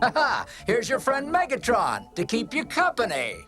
Haha, here's your friend Megatron to keep you company.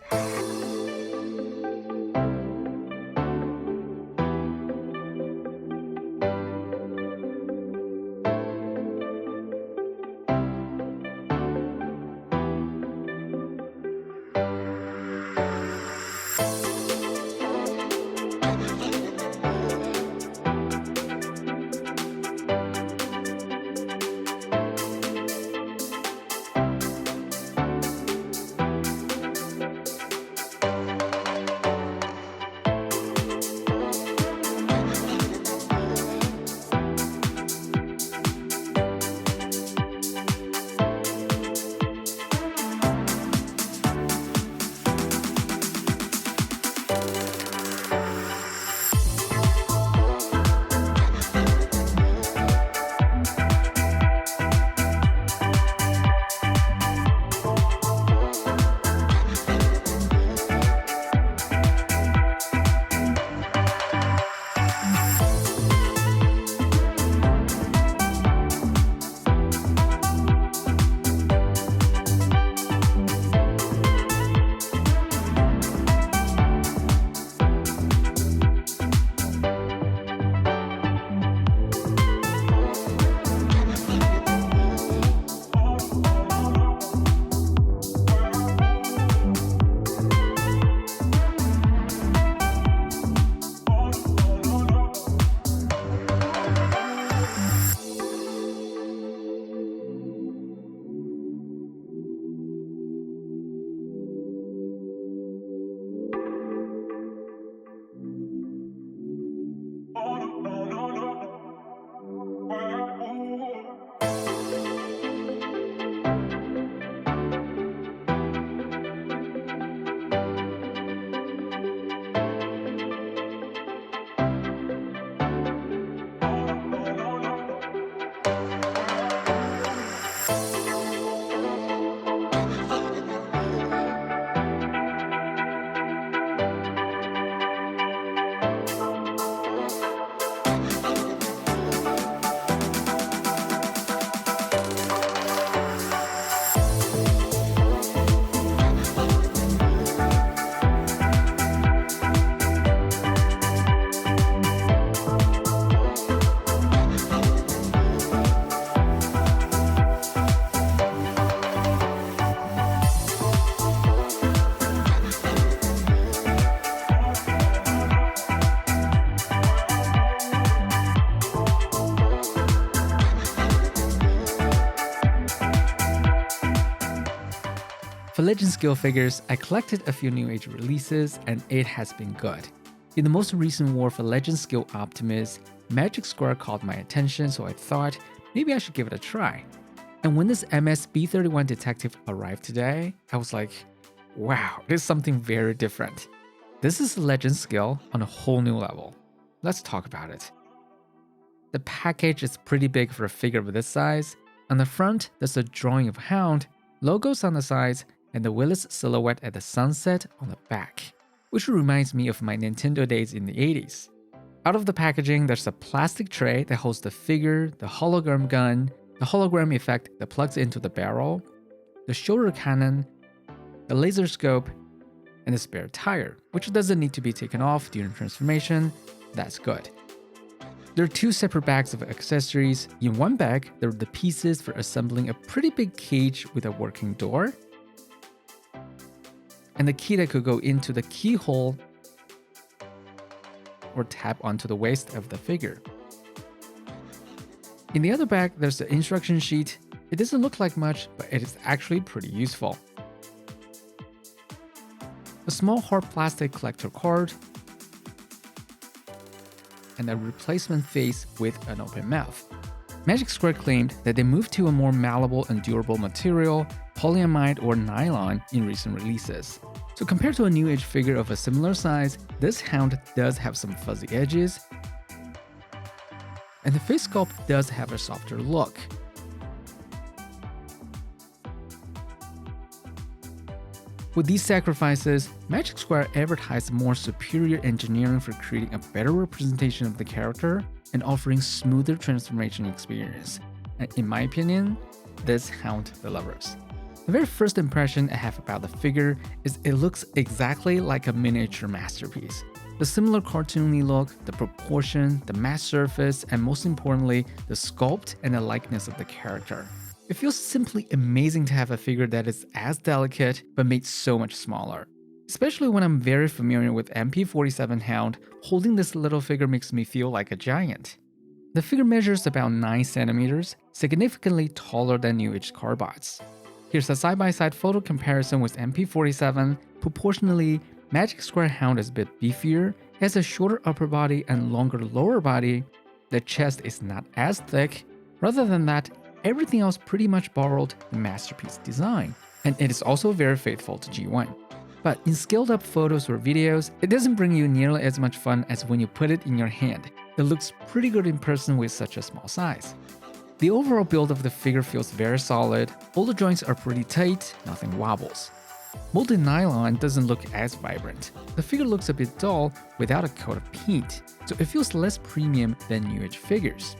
For Legend Skill figures, I collected a few New Age releases, and it has been good. In the most recent war for Legend Skill Optimus, Magic Square caught my attention, so I thought maybe I should give it a try. And when this MS-B31 Detective arrived today, I was like, wow, this is something very different. This is Legend Skill on a whole new level. Let's talk about it. The package is pretty big for a figure of this size. On the front, there's a drawing of Hound, logos on the sides, and the Willis silhouette at the sunset on the back, which reminds me of my Nintendo days in the 80s. Out of the packaging, there's a plastic tray that holds the figure, the hologram gun, the hologram effect that plugs into the barrel, the shoulder cannon, the laser scope, and the spare tire, which doesn't need to be taken off during transformation. That's good. There are two separate bags of accessories. In one bag, there are the pieces for assembling a pretty big cage with a working door, and the key that could go into the keyhole or tap onto the waist of the figure. In the other bag, there's the instruction sheet. It doesn't look like much, but it is actually pretty useful. A small hard plastic collector card, and a replacement face with an open mouth. Magic Square claimed that they moved to a more malleable and durable material, polyamide or nylon, in recent releases. So compared to a New Age figure of a similar size, this Hound does have some fuzzy edges, and the face sculpt does have a softer look. With these sacrifices, Magic Square advertised more superior engineering for creating a better representation of the character and offering smoother transformation experience. And in my opinion, this Hound delivers. The very first impression I have about the figure is it looks exactly like a miniature masterpiece. The similar cartoony look, the proportion, the matte surface, and most importantly, the sculpt and the likeness of the character. It feels simply amazing to have a figure that is as delicate but made so much smaller. Especially when I'm very familiar with MP-47 Hound, holding this little figure makes me feel like a giant. The figure measures about 9 centimeters, significantly taller than New Age Carbots. Here's a side-by-side photo comparison with MP-47. Proportionally, Magic Square Hound is a bit beefier, has a shorter upper body and longer lower body. The chest is not as thick. Rather than that, everything else pretty much borrowed the masterpiece design, and it is also very faithful to G1. But in scaled up photos or videos, it doesn't bring you nearly as much fun as when you put it in your hand. It looks pretty good in person with such a small size. The overall build of the figure feels very solid, all the joints are pretty tight, nothing wobbles. Molded nylon doesn't look as vibrant. The figure looks a bit dull without a coat of paint, so it feels less premium than New Age figures.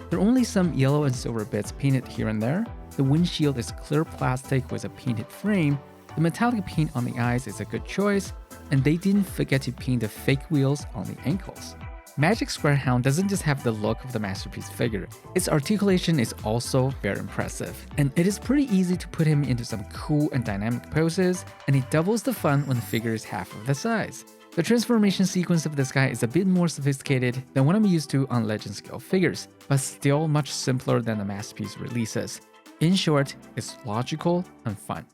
There are only some yellow and silver bits painted here and there. The windshield is clear plastic with a painted frame. The metallic paint on the eyes is a good choice, and they didn't forget to paint the fake wheels on the ankles. Magic Square Hound doesn't just have the look of the masterpiece figure, its articulation is also very impressive, and it is pretty easy to put him into some cool and dynamic poses, and it doubles the fun when the figure is half of the size. The transformation sequence of this guy is a bit more sophisticated than what I'm used to on Legend scale figures, but still much simpler than the masterpiece releases. In short, it's logical and fun.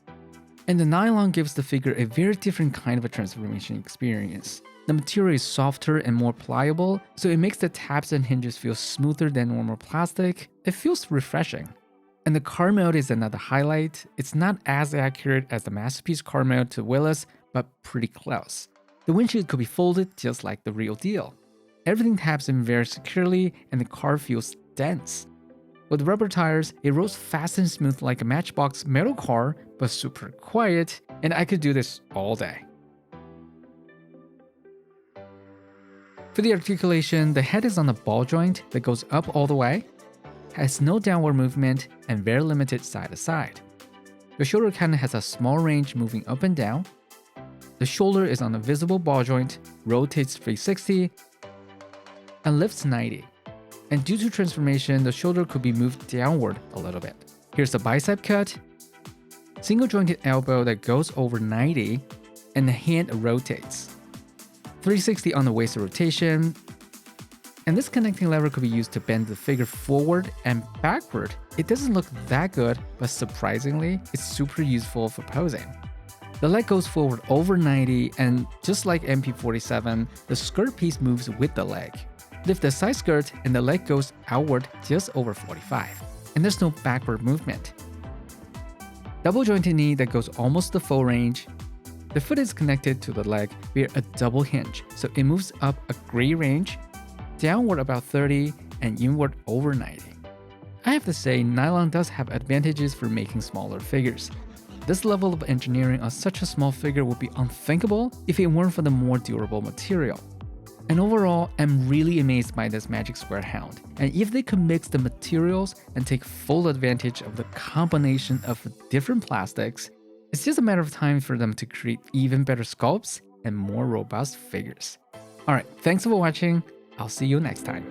And the nylon gives the figure a very different kind of a transformation experience. The material is softer and more pliable, so it makes the tabs and hinges feel smoother than normal plastic. It feels refreshing. And the car mode is another highlight. It's not as accurate as the masterpiece car mode to Willis, but pretty close. The windshield could be folded just like the real deal. Everything tabs in very securely and the car feels dense. With rubber tires, it rolls fast and smooth like a Matchbox metal car, but super quiet, and I could do this all day. For the articulation, the head is on a ball joint that goes up all the way, has no downward movement, and very limited side to side. The shoulder cannon has a small range moving up and down. The shoulder is on a visible ball joint, rotates 360, and lifts 90. And due to transformation, the shoulder could be moved downward a little bit. Here's the bicep cut, single jointed elbow that goes over 90, and the hand rotates. 360 on the waist rotation, and this connecting lever could be used to bend the figure forward and backward. It doesn't look that good, but surprisingly, it's super useful for posing. The leg goes forward over 90, and just like MP-47, the skirt piece moves with the leg. Lift the side skirt and the leg goes outward just over 45, and there's no backward movement. Double jointed knee that goes almost the full range. The foot is connected to the leg via a double hinge, so it moves up a great range, downward about 30, and inward over 90. I have to say, nylon does have advantages for making smaller figures. This level of engineering on such a small figure would be unthinkable if it weren't for the more durable material. And overall, I'm really amazed by this Magic Square Hound, and if they could mix the materials and take full advantage of the combination of different plastics, it's just a matter of time for them to create even better sculpts and more robust figures. Alright, thanks for watching, I'll see you next time.